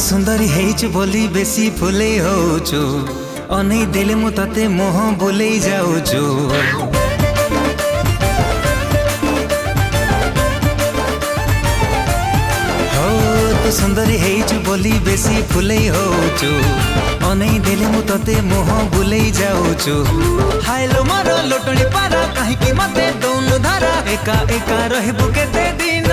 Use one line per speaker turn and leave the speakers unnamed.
सुंदरी हेचु बोली बेसी फुले होचु अनै देले मु तते मोह बुलै जाउछु। हो तू सुंदरी हेचु बोली बेसी फुले होचु अनै देले मु तते मोह बुलै जाउछु। हायलो मारो लोटणी पारा काहे कि मते दौनु धारा एका एका रहबु केते दिन।